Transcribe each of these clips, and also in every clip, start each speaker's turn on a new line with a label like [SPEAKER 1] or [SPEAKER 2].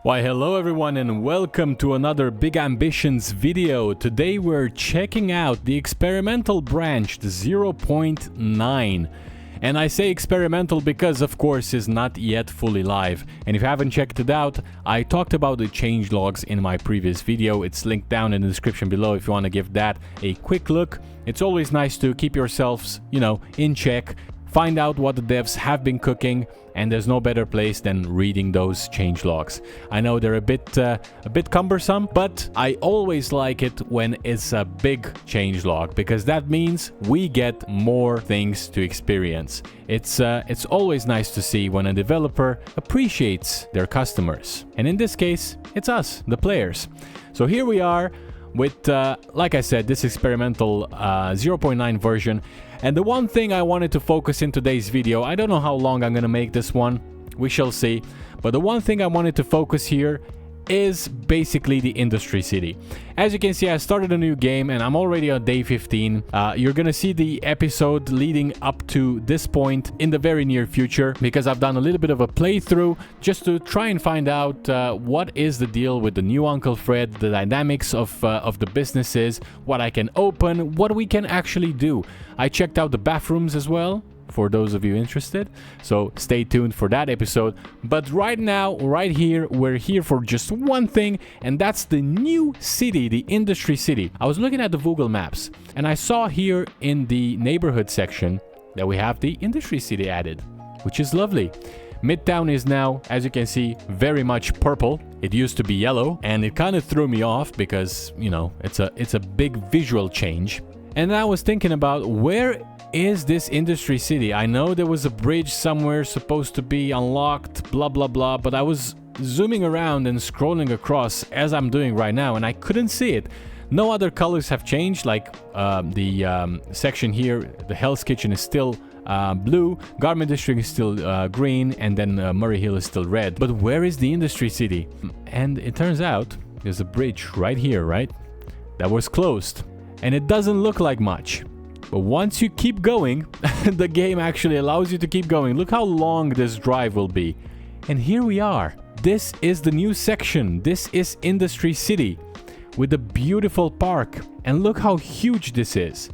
[SPEAKER 1] Why, hello everyone and welcome to another Big Ambitions video. Today we're checking out the experimental branch, the 0.9. And I say experimental because of course it's not yet fully live. And if you haven't checked it out, I talked about the changelogs in my previous video. It's linked down in the description below if you want to give that a quick look. It's always nice to keep yourselves, in check. Find out what the devs have been cooking, and there's no better place than reading those changelogs. I know they're a bit cumbersome, but I always like it when it's a big changelog because that means we get more things to experience. It's always nice to see when a developer appreciates their customers, and in this case, it's us, the players. So here we are with, like I said, this experimental 0.9 version. And the one thing I wanted to focus in today's video, I don't know how long I'm gonna make this one, we shall see, but the one thing I wanted to focus here is basically the industry city. As you can see, I started a new game and I'm already on day 15. You're gonna see the episode leading up to this point in the very near future because I've done a little bit of a playthrough just to try and find out what is the deal with the new Uncle Fred, the dynamics of the businesses, what I can open, what we can actually do. I checked out the bathrooms as well, for those of you interested, so stay tuned for that episode. But right now, right here, we're here for just one thing, and that's the new city, the industry city. I was looking at the Google Maps, and I saw here in the neighborhood section that we have the industry city added, which is lovely. Midtown is now, as you can see, very much purple. It used to be yellow, and it kind of threw me off because, it's a big visual change. And I was thinking about where is this industry city? I know there was a bridge somewhere supposed to be unlocked, blah blah blah, but I was zooming around and scrolling across as I'm doing right now and I couldn't see it. No other colors have changed, like the section here, the Hell's Kitchen is still blue, Garment District is still green, and then Murray Hill is still red. But where is the industry city? And it turns out there's a bridge right here, right? That was closed. And it doesn't look like much. But once you keep going, the game actually allows you to keep going. Look how long this drive will be. And here we are. This is the new section. This is Industry City with a beautiful park. And look how huge this is.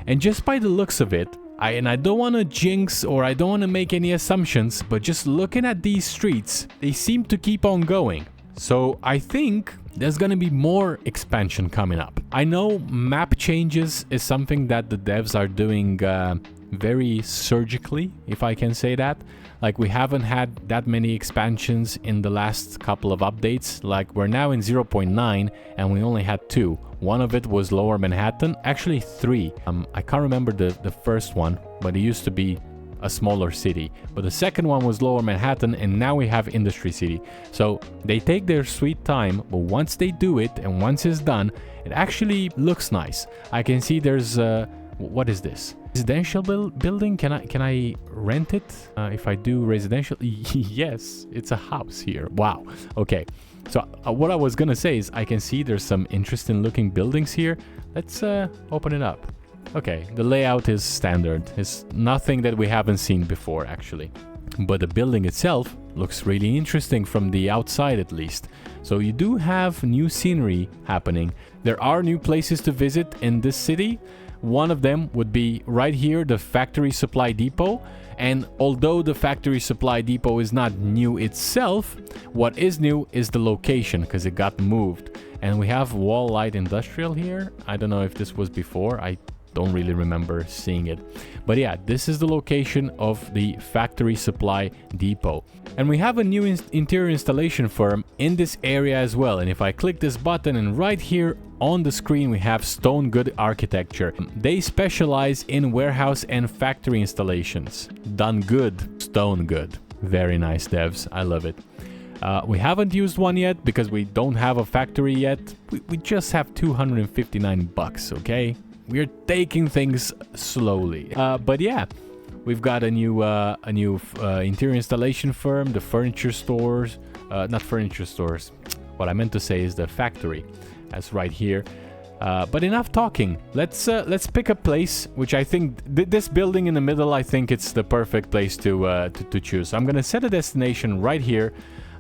[SPEAKER 1] And just by the looks of it, I don't want to jinx or I don't want to make any assumptions, but just looking at these streets, they seem to keep on going. So I think there's gonna be more expansion coming up. I know map changes is something that the devs are doing very surgically, if I can say that. Like, we haven't had that many expansions in the last couple of updates. Like, we're now in 0.9 and we only had 2. One of it was Lower Manhattan, actually 3. I can't remember the first one, but it used to be a smaller city, but the second one was Lower Manhattan, and now we have Industry City. So they take their sweet time, but once they do it and once it's done, it actually looks nice. I can see there's what is this? Residential building? Can I rent it? If I do residential, yes, it's a house here. Wow. Okay. So what I was gonna say is I can see there's some interesting looking buildings here. Let's open it up. Okay, the layout is standard. It's nothing that we haven't seen before, actually. But the building itself looks really interesting from the outside, at least. So you do have new scenery happening. There are new places to visit in this city. One of them would be right here, the Factory Supply Depot. And although the Factory Supply Depot is not new itself, what is new is the location, because it got moved. And we have Wall Light Industrial here. I don't know if this was before. I don't really remember seeing it, but yeah, this is the location of the Factory Supply Depot, and we have a new interior installation firm in this area as well. And if I click this button, and right here on the screen we have Stone Good Architecture. They specialize in warehouse and factory installations. Done good, Stone Good. Very nice devs, I love it. We haven't used one yet because we don't have a factory yet. We just have 259 bucks, okay? We're taking things slowly, but yeah, we've got a new interior installation firm, the furniture stores, not furniture stores. What I meant to say is the factory. That's right here. But enough talking. Let's pick a place, which I think this building in the middle. I think it's the perfect place to choose. I'm gonna set a destination right here.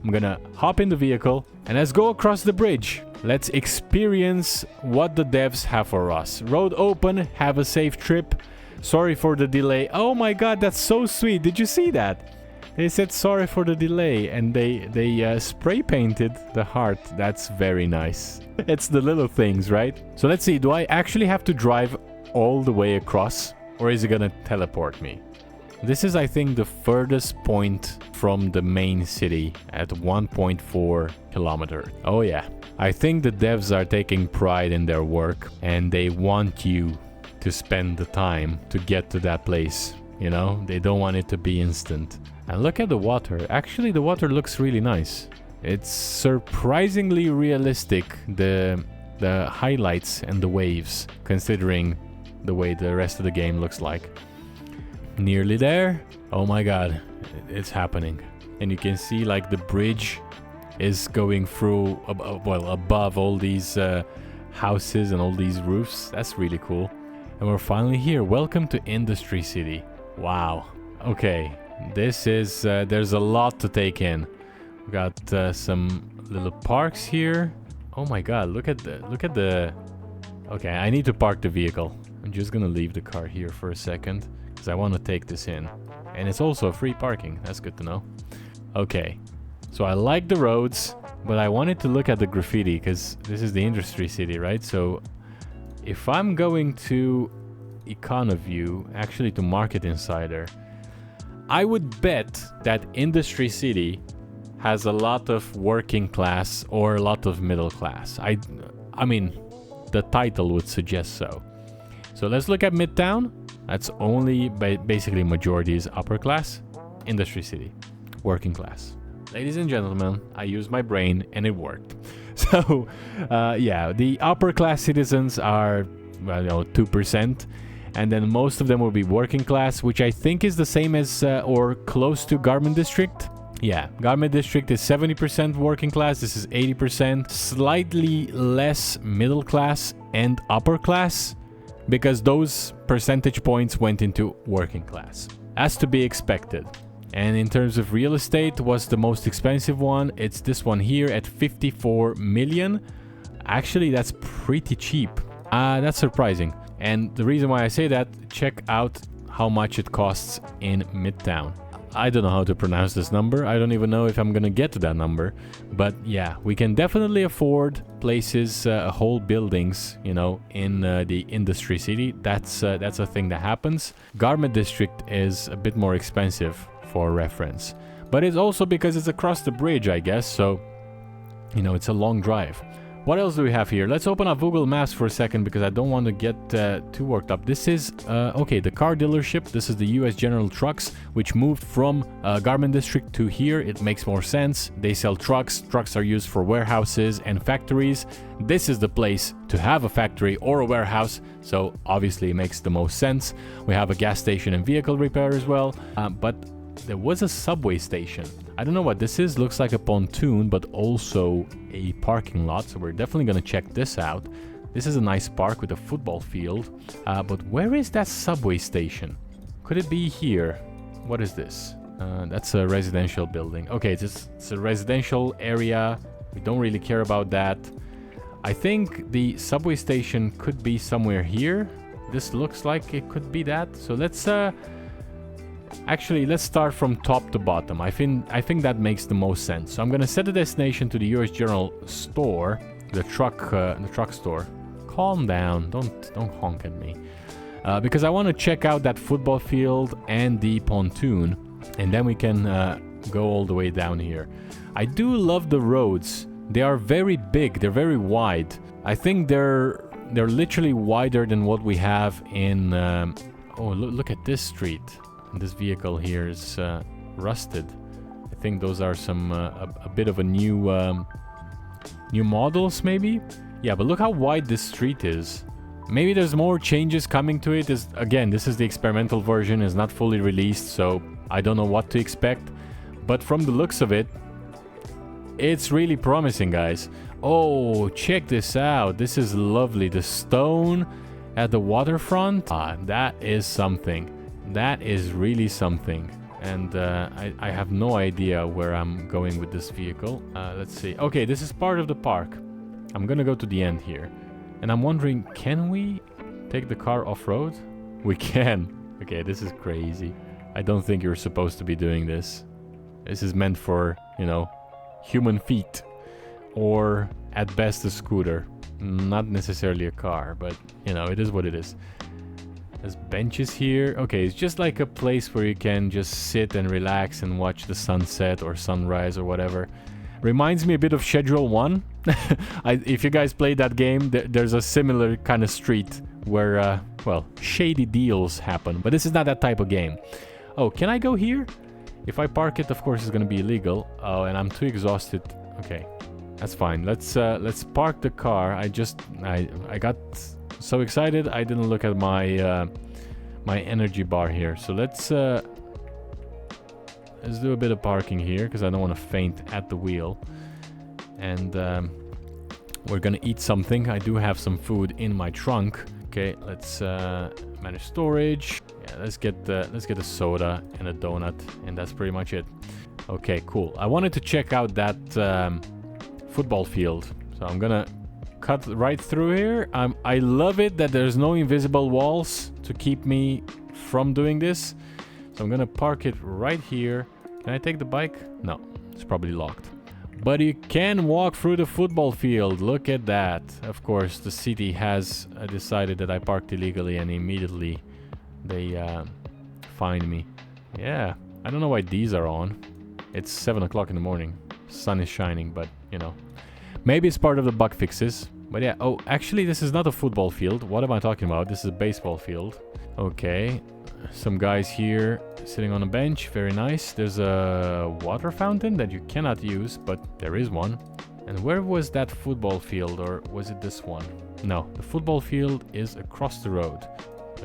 [SPEAKER 1] I'm gonna hop in the vehicle and let's go across the bridge. Let's experience what the devs have for us. Road open, have a safe trip. Sorry for the delay. Oh my god, that's so sweet. Did you see that? They said sorry for the delay and they spray painted the heart. That's very nice. It's the little things, right? So let's see, do I actually have to drive all the way across or is it gonna teleport me? This is, I think, the furthest point from the main city at 1.4 kilometers. Oh yeah. I think the devs are taking pride in their work and they want you to spend the time to get to that place. You know, they don't want it to be instant. And look at the water. Actually, the water looks really nice. It's surprisingly realistic, the highlights and the waves, considering the way the rest of the game looks like. Nearly there. Oh my god, it's happening. And you can see like the bridge is going through, above all these houses and all these roofs. That's really cool. And we're finally here. Welcome to Industry City. Wow. Okay, this is, there's a lot to take in. We got some little parks here. Oh my god, look at the... Okay, I need to park the vehicle. I'm just gonna leave the car here for a second, because I want to take this in. And it's also free parking. That's good to know. Okay, so I like the roads, but I wanted to look at the graffiti, because this is the Industry City, right? So if I'm going to Econoview, actually to Market Insider, I would bet that Industry City has a lot of working class or a lot of middle class. I mean, the title would suggest so. So let's look at Midtown. That's only basically majority is upper class. Industry City, working class. Ladies and gentlemen, I used my brain and it worked. So yeah, the upper class citizens are, well, you know, 2%. And then most of them will be working class, which I think is the same as or close to Garment District. Yeah, Garment District is 70% working class. This is 80%. Slightly less middle class and upper class, because those percentage points went into working class. As to be expected. And in terms of real estate, what's the most expensive one? It's this one here at 54 million. Actually, that's pretty cheap. That's surprising. And the reason why I say that, check out how much it costs in Midtown. I don't know how to pronounce this number. I don't even know if I'm gonna get to that number. But yeah, we can definitely afford places, whole buildings, you know, in the Industry City. That's a thing that happens. Garment District is a bit more expensive for reference. But it's also because it's across the bridge, I guess. So, you know, it's a long drive. What else do we have here? Let's open up Google Maps for a second because I don't want to get too worked up. This is, okay, the car dealership. This is the US General Trucks, which moved from Garment District to here. It makes more sense. They sell trucks. Trucks are used for warehouses and factories. This is the place to have a factory or a warehouse, so obviously it makes the most sense. We have a gas station and vehicle repair as well, but there was a subway station. I don't know what this is. Looks like a pontoon, but also a parking lot. So we're definitely going to check this out. This is a nice park with a football field. But where is that subway station? Could it be here? What is this? That's a residential building. Okay, it's a residential area. We don't really care about that. I think the subway station could be somewhere here. This looks like it could be that. So let's... Actually, let's start from top to bottom. I think that makes the most sense. So I'm gonna set the destination to the US General store, the truck store. Calm down, don't honk at me, because I want to check out that football field and the pontoon, and then we can go all the way down here. I do love the roads. They are very big. They're very wide. I think they're literally wider than what we have in. Oh, look at this street. This vehicle here is rusted. I think those are some a bit of a new models, maybe. Yeah, but look how wide this street is. Maybe there's more changes coming to it. Again, this is the experimental version. It's not fully released, so I don't know what to expect. But from the looks of it, it's really promising, guys. Oh, check this out. This is lovely. The stone at the waterfront. That is something. That is really something. and I have no idea where I'm going with this vehicle. Let's see. Okay, this is part of the park. I'm gonna go to the end here. And I'm wondering, can we take the car off-road? We can. Okay, this is crazy. I don't think you're supposed to be doing this. This is meant for, you know, human feet. Or, at best, a scooter. Not necessarily a car, but, you know, it is what it is. There's benches here. Okay, it's just like a place where you can just sit and relax and watch the sunset or sunrise or whatever. Reminds me a bit of Schedule 1. If you guys played that game, there's a similar kind of street where, well, shady deals happen. But this is not that type of game. Oh, can I go here? If I park it, of course, it's going to be illegal. Oh, and I'm too exhausted. Okay, that's fine. Let's park the car. I got so excited, I didn't look at my my energy bar here. So let's do a bit of parking here, because I don't want to faint at the wheel. And we're gonna eat something. I do have some food in my trunk. Okay, let's manage storage. Yeah, let's get a soda and a donut, and that's pretty much it. Okay, cool. I wanted to check out that football field, so I'm gonna cut right through here. I love it that there's no invisible walls to keep me from doing this. So I'm gonna park it right here. Can I take the bike? No, it's probably locked. But you can walk through the football field. Look at that. Of course, the city has decided that I parked illegally, and immediately they fined me. Yeah, I don't know why these are on. It's 7 o'clock in the morning. Sun is shining, but you know. Maybe it's part of the bug fixes. But yeah, oh, actually this is not a football field. What am I talking about? This is a baseball field. Okay, some guys here sitting on a bench. Very nice. There's a water fountain that you cannot use, but there is one. And where was that football field, or was it this one? No, the football field is across the road.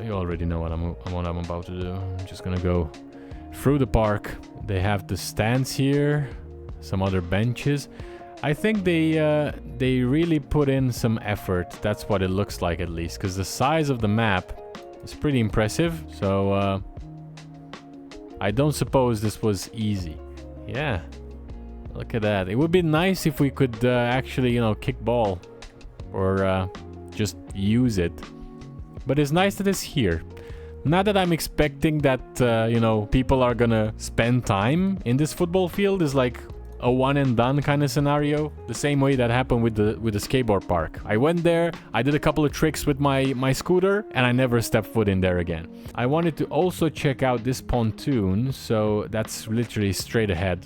[SPEAKER 1] You already know what I'm about to do. I'm just gonna go through the park. They have the stands here, some other benches. I think they really put in some effort. That's what it looks like, at least, because the size of the map is pretty impressive. So I don't suppose this was easy. Yeah, look at that. It would be nice if we could actually, you know, kick ball or just use it. But it's nice that it's here. Not that I'm expecting that, you know, people are gonna spend time in this football field. Is like a one and done kind of scenario, the same way that happened with the skateboard park. I went there, I did a couple of tricks with my scooter, and I never stepped foot in there again. I wanted to also check out this pontoon, so that's literally straight ahead.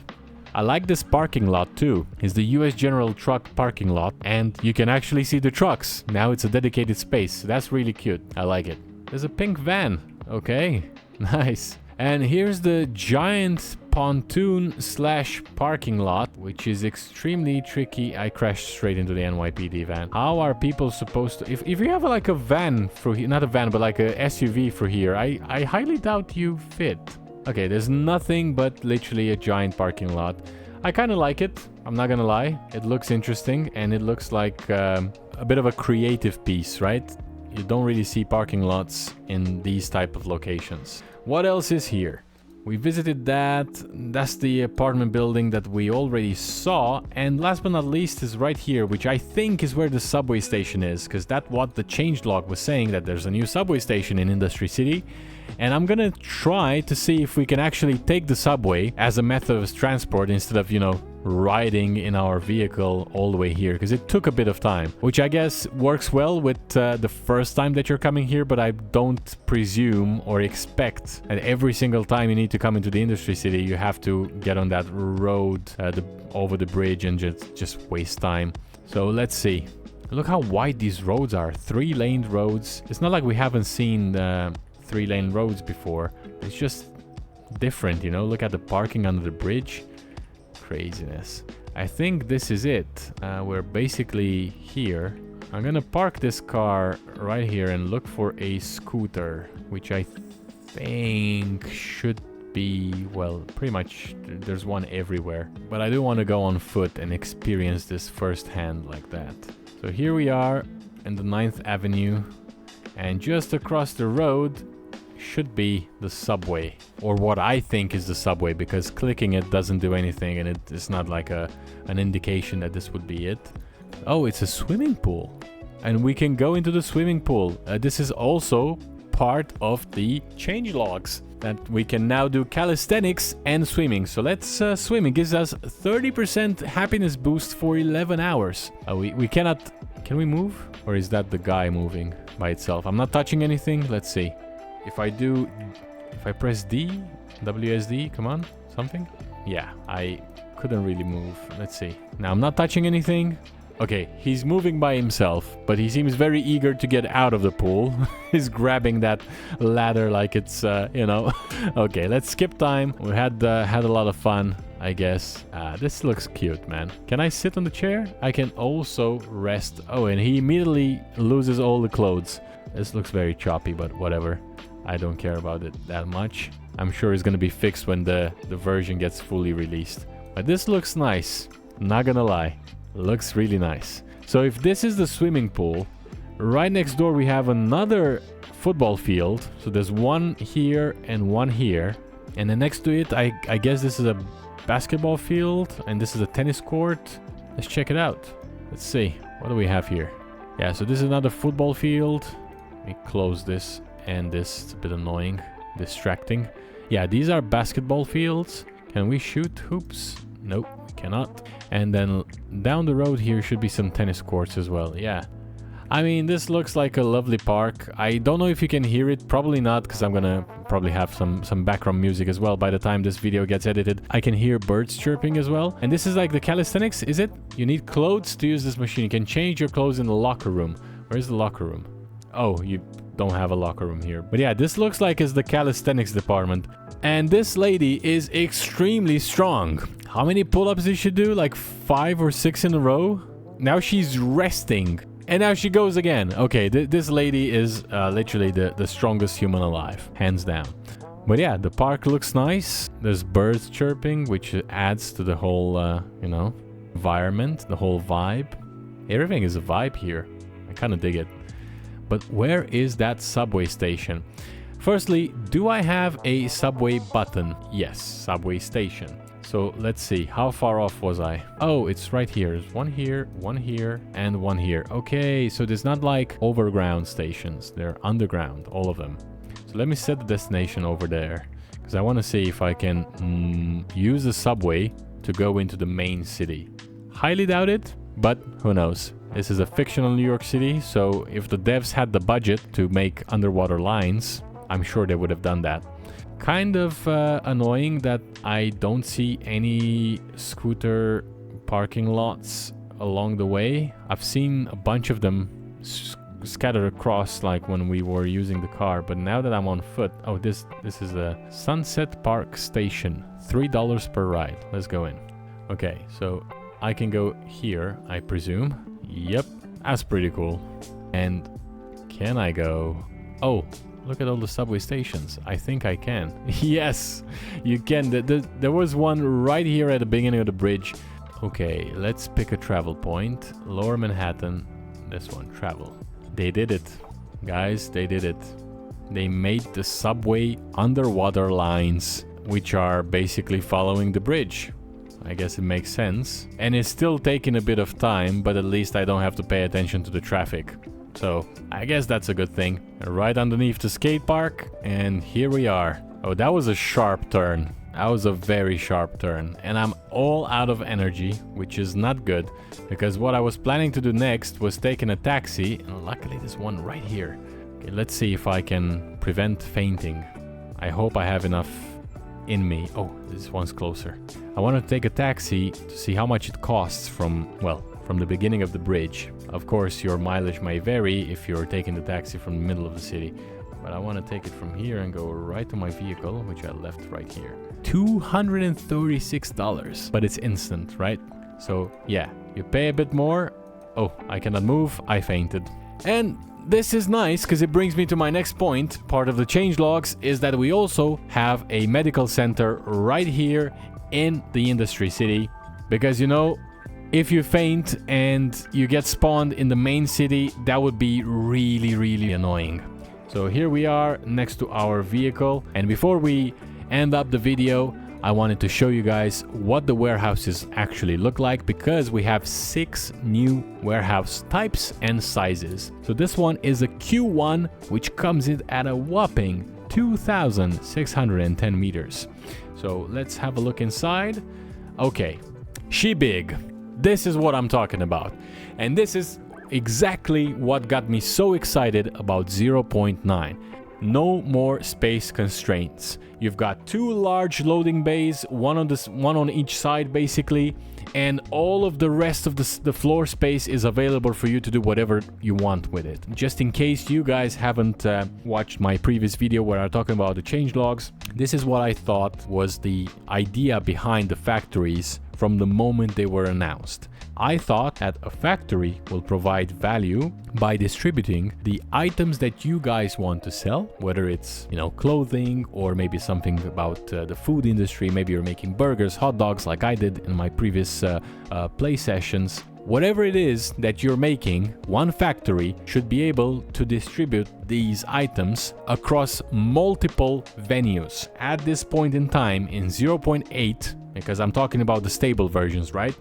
[SPEAKER 1] I like this parking lot too. It's the US General Truck parking lot, and you can actually see the trucks. Now it's a dedicated space. That's really cute. I like it. There's a pink van. Okay, nice. And here's the giant pontoon / parking lot, which is extremely tricky. I crashed straight into the NYPD van. How are people supposed to... If you have like a van through here, not a van, but like a SUV for here, I highly doubt you fit. Okay, there's nothing but literally a giant parking lot. I kind of like it, I'm not gonna lie. It looks interesting, and it looks like a bit of a creative piece, right? You don't really see parking lots in these type of locations. What else is here? We visited that. That's the apartment building that we already saw. And last but not least is right here, which I think is where the subway station is, because that's what the changelog was saying, that there's a new subway station in Industry City. And I'm gonna try to see if we can actually take the subway as a method of transport instead of, you know, riding in our vehicle all the way here, because it took a bit of time, which I guess works well with the first time that you're coming here, but I don't presume or expect that every single time you need to come into the Industry City you have to get on that road over the bridge and just waste time. So let's see. Look how wide these roads are. 3-lane roads. It's not like we haven't seen 3-lane roads before. It's just different, you know. Look at the parking under the bridge. Craziness. I think this is it. We're basically here. I'm gonna park this car right here and look for a scooter, which I think should be, well, pretty much there's one everywhere. But I do want to go on foot and experience this firsthand like that. So here we are in the 9th Avenue, and just across the road should be the subway, or what I think is the subway, because clicking it doesn't do anything, and it's not like an indication that this would be it. Oh, it's a swimming pool, and we can go into the swimming pool. This is also part of the changelogs, that we can now do calisthenics and swimming. So let's swim. It gives us 30% happiness boost for 11 hours. We cannot... Can we move? Or is that the guy moving by itself? I'm not touching anything. Let's see. If I press D, WSD, come on, something? Yeah, I couldn't really move. Let's see. Now I'm not touching anything. Okay, he's moving by himself, but he seems very eager to get out of the pool. He's grabbing that ladder like it's, you know. Okay, let's skip time. We had a lot of fun, I guess. This looks cute, man. Can I sit on the chair? I can also rest. Oh, and he immediately loses all the clothes. This looks very choppy, but whatever. I don't care about it that much. I'm sure it's gonna be fixed when the version gets fully released. But this looks nice. Not gonna lie. Looks really nice. So if this is the swimming pool, right next door we have another football field. So there's one here and one here. And then next to it, I guess this is a basketball field, and this is a tennis court. Let's check it out. Let's see. What do we have here? Yeah, so this is another football field. Let me close this and this. It's a bit annoying, distracting. Yeah, these are basketball fields. Can we shoot hoops? Nope, we cannot. And then down the road here should be some tennis courts as well. Yeah. I mean, this looks like a lovely park. I don't know if you can hear it. Probably not, because I'm gonna probably have some background music as well by the time this video gets edited. I can hear birds chirping as well. And this is like the calisthenics, is it? You need clothes to use this machine. You can change your clothes in the locker room. Where's the locker room? Oh, you don't have a locker room here. But yeah, this looks like it's the calisthenics department. And this lady is extremely strong. How many pull-ups did she do? Like 5 or 6 in a row? Now she's resting. And now she goes again. Okay, this lady is literally the strongest human alive. Hands down. But yeah, the park looks nice. There's birds chirping, which adds to the whole, you know, environment, the whole vibe. Everything is a vibe here. I kind of dig it. But where is that subway station? Firstly, do I have a subway button? Yes, subway station. So let's see, how far off was I? Oh, it's right here. There's one here, and one here. Okay, so there's not like overground stations. They're underground, all of them. So let me set the destination over there, because I want to see if I can use the subway to go into the main city. Highly doubt it, but who knows? This is a fictional New York City, so if the devs had the budget to make underwater lines, I'm sure they would have done that. Kind of annoying that I don't see any scooter parking lots along the way. I've seen a bunch of them scattered across, like when we were using the car, but now that I'm on foot... Oh, this is a Sunset Park Station. $3 per ride. Let's go in. Okay, so I can go here, I presume. Yep, that's pretty cool. And can I go... Oh, look at all the subway stations. I think I can. Yes, you can. There was one right here at the beginning of the bridge. Okay, let's pick a travel point. Lower Manhattan. This one, travel. They did it. Guys, they did it. They made the subway underwater lines, which are basically following the bridge. I guess it makes sense. And it's still taking a bit of time, but at least I don't have to pay attention to the traffic. So I guess that's a good thing. Right underneath the skate park, and here we are. Oh, that was a sharp turn. That was a very sharp turn. And I'm all out of energy, which is not good, because what I was planning to do next was taking a taxi, and luckily there's one right here. Okay, let's see if I can prevent fainting. I hope I have enough in me. Oh, this one's closer. I want to take a taxi to see how much it costs from the beginning of the bridge. Of course, your mileage may vary if you're taking the taxi from the middle of the city, but I want to take it from here and go right to my vehicle, which I left right here. $236, but it's instant, right? So yeah, you pay a bit more. Oh, I cannot move. I fainted. And this is nice because it brings me to my next point. Part of the changelogs is that we also have a medical center right here in the industry city, because you know, if you faint and you get spawned in the main city, that would be really, really annoying. So here we are next to our vehicle, and before we end up the video, I wanted to show you guys what the warehouses actually look like, because we have 6 new warehouse types and sizes. So this one is a Q1, which comes in at a whopping 2,610 meters. So let's have a look inside. Okay, she big. This is what I'm talking about. And this is exactly what got me so excited about 0.9. No more space constraints. You've got 2 large loading bays, one on each side basically, and all of the rest of the floor space is available for you to do whatever you want with it. Just in case you guys haven't watched my previous video where I'm talking about the changelogs, this is what I thought was the idea behind the factories from the moment they were announced. I thought that a factory will provide value by distributing the items that you guys want to sell, whether it's, you know, clothing or maybe something about the food industry. Maybe you're making burgers, hot dogs like I did in my previous play sessions. Whatever it is that you're making, one factory should be able to distribute these items across multiple venues. At this point in time, in 0.8, because I'm talking about the stable versions, right?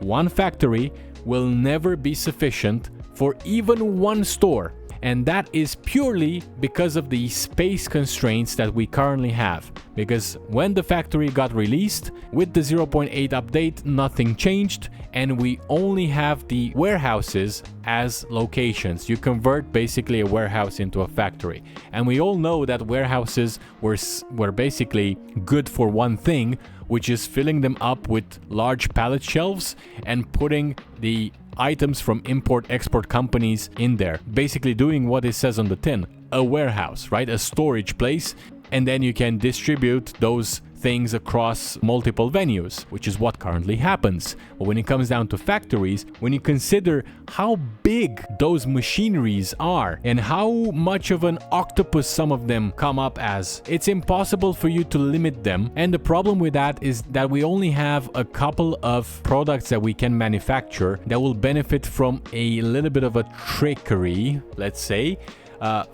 [SPEAKER 1] One factory will never be sufficient for even one store. And that is purely because of the space constraints that we currently have. Because when the factory got released, with the 0.8 update, nothing changed, and we only have the warehouses as locations. You convert basically a warehouse into a factory. And we all know that warehouses were basically good for one thing, which is filling them up with large pallet shelves and putting the items from import-export companies in there. Basically doing what it says on the tin. A warehouse, right? A storage place. And then you can distribute those things across multiple venues, which is what currently happens. But when it comes down to factories, when you consider how big those machineries are and how much of an octopus some of them come up as, it's impossible for you to limit them. And the problem with that is that we only have a couple of products that we can manufacture that will benefit from a little bit of a trickery, let's say.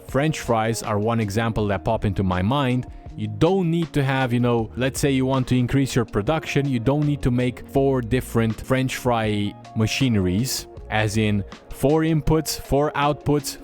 [SPEAKER 1] French fries are one example that pop into my mind. You don't need to have, you know, let's say you want to increase your production, you don't need to make 4 different French fry machineries, as in 4 inputs, 4 outputs,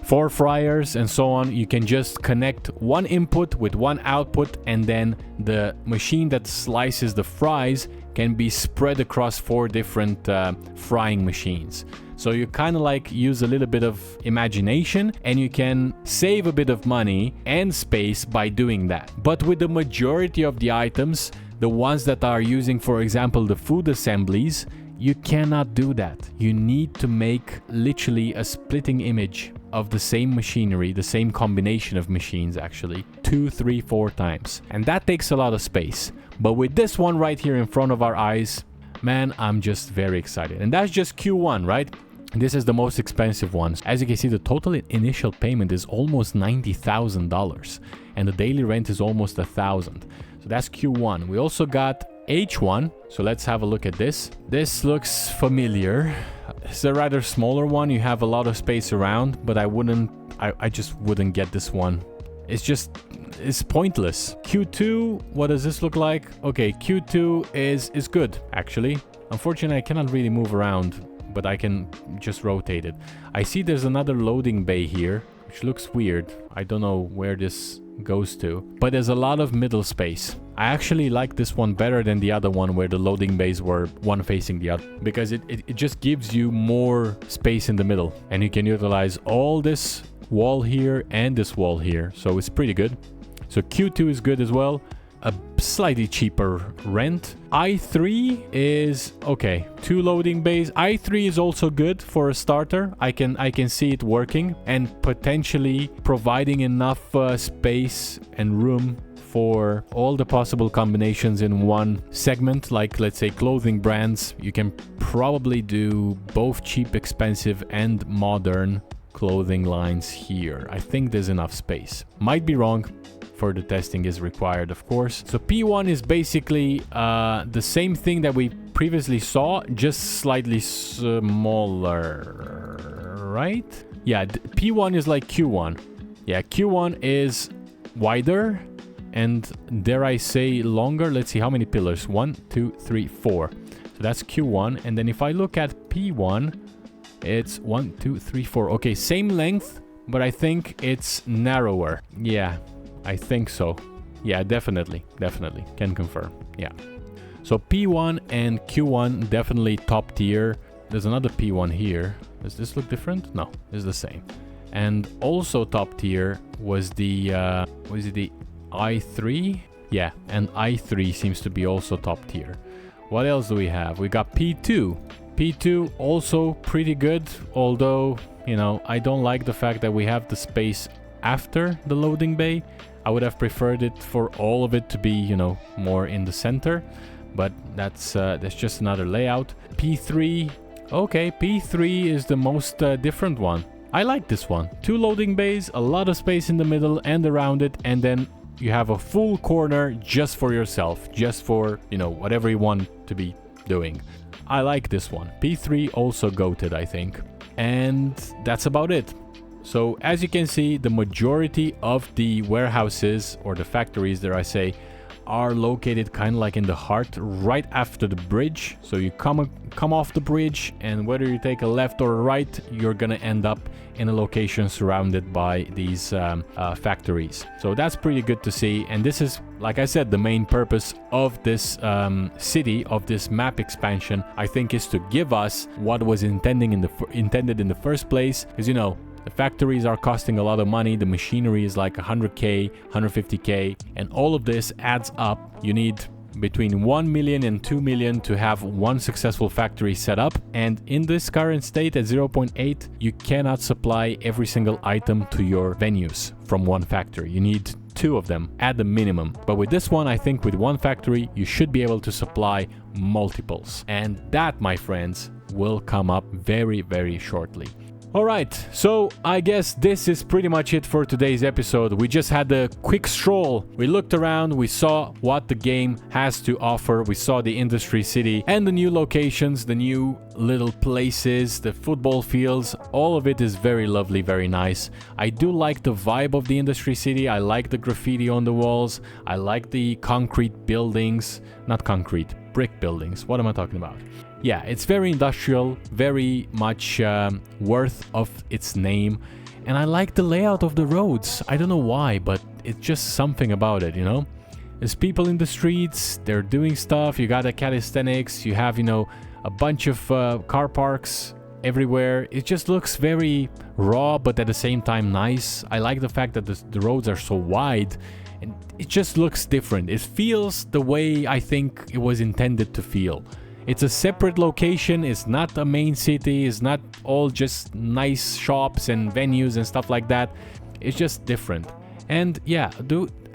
[SPEAKER 1] 4 fryers, and so on. You can just connect 1 input with 1 output, and then the machine that slices the fries can be spread across 4 different frying machines. So you kind of like use a little bit of imagination, and you can save a bit of money and space by doing that. But with the majority of the items, the ones that are using, for example, the food assemblies, you cannot do that. You need to make literally a splitting image of the same machinery, the same combination of machines actually, 2, 3, 4 times. And that takes a lot of space. But with this one right here in front of our eyes, man, I'm just very excited. And that's just Q1, right? This is the most expensive ones. As you can see, the total initial payment is almost $90,000 and the daily rent is almost $1,000. So that's Q1. We also got H1. So let's have a look at this. This looks familiar. It's a rather smaller one. You have a lot of space around, but I just wouldn't get this one. It's pointless. Q2, what does this look like? Okay, Q2 is good, actually. Unfortunately, I cannot really move around, but I can just rotate it. I see there's another loading bay here, which looks weird. I don't know where this goes to, but there's a lot of middle space. I actually like this one better than the other one where the loading bays were one facing the other, because it just gives you more space in the middle, and you can utilize all this wall here and this wall here, so it's pretty good. So Q2 is good as well. A slightly cheaper rent. I3 is okay. 2 loading bays. I3 is also good for a starter. I can see it working and potentially providing enough space and room for all the possible combinations in one segment. Like, let's say, clothing brands. You can probably do both cheap, expensive, and modern clothing lines here. I think there's enough space. Might be wrong. Further testing is required, of course. So P1 is basically the same thing that we previously saw, just slightly smaller, right? Yeah, P1 is like Q1. Yeah, Q1 is wider and, dare I say, longer. Let's see, how many pillars? 1, 2, 3, 4. So that's Q1. And then if I look at P1, it's 1, 2, 3, 4. Okay, same length, but I think it's narrower. Yeah, I think so. Yeah, definitely. Can confirm. Yeah. So P1 and Q1 definitely top tier. There's another P1 here. Does this look different? No, it's the same. And also top tier was the was it the I3? Yeah, and I3 seems to be also top tier. What else do we have? We got P2. P2 also pretty good, although, you know, I don't like the fact that we have the space after the loading bay. I would have preferred it for all of it to be, you know, more in the center, but that's just another layout. P3, okay, P3 is the most different one. I like this one. 2 loading bays, a lot of space in the middle and around it, and then you have a full corner just for yourself, just for, you know, whatever you want to be doing. I like this one. P3 also goated, I think. And that's about it. So as you can see, the majority of the warehouses, or the factories, dare I say, are located kind of like in the heart, right after the bridge. So you come off the bridge, and whether you take a left or a right, you're gonna end up in a location surrounded by these factories. So that's pretty good to see. And this is, like I said, the main purpose of this city, of this map expansion, I think, is to give us what was intended in the first place. Because, you know, the factories are costing a lot of money. The machinery is like 100k, 150k, and all of this adds up. You need between 1 million and 2 million to have one successful factory set up. And in this current state at 0.8, you cannot supply every single item to your venues from one factory. You need 2 of them at the minimum. But with this one, I think with one factory, you should be able to supply multiples. And that, my friends, will come up very, very shortly. Alright, so I guess this is pretty much it for today's episode. We just had a quick stroll. We looked around, we saw what the game has to offer. We saw the industry city and the new locations, the new little places, the football fields. All of it is very lovely, very nice. I do like the vibe of the industry city. I like the graffiti on the walls. I like the concrete buildings. Not concrete, brick buildings. What am I talking about? Yeah, it's very industrial, very much worth of its name. And I like the layout of the roads. I don't know why, but it's just something about it, you know? There's people in the streets, they're doing stuff. You got a calisthenics, you have, you know, a bunch of car parks everywhere. It just looks very raw, but at the same time nice. I like the fact that the roads are so wide, and it just looks different. It feels the way I think it was intended to feel. It's a separate location, it's not a main city, it's not all just nice shops and venues and stuff like that. It's just different. And yeah,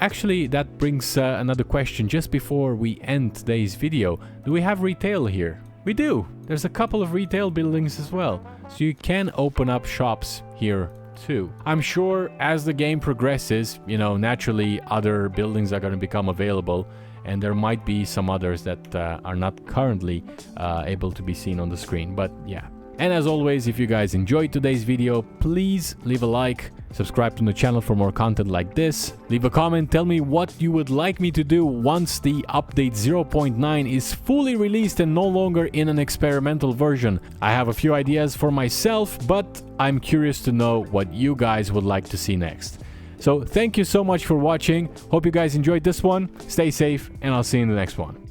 [SPEAKER 1] actually that brings another question just before we end today's video. Do we have retail here? We do. There's a couple of retail buildings as well. So you can open up shops here too. I'm sure as the game progresses, you know, naturally other buildings are going to become available. And there might be some others that are not currently able to be seen on the screen, but yeah. And as always, if you guys enjoyed today's video, please leave a like, subscribe to the channel for more content like this, leave a comment, tell me what you would like me to do once the update 0.9 is fully released and no longer in an experimental version. I have a few ideas for myself, but I'm curious to know what you guys would like to see next. So thank you so much for watching. Hope you guys enjoyed this one. Stay safe, and I'll see you in the next one.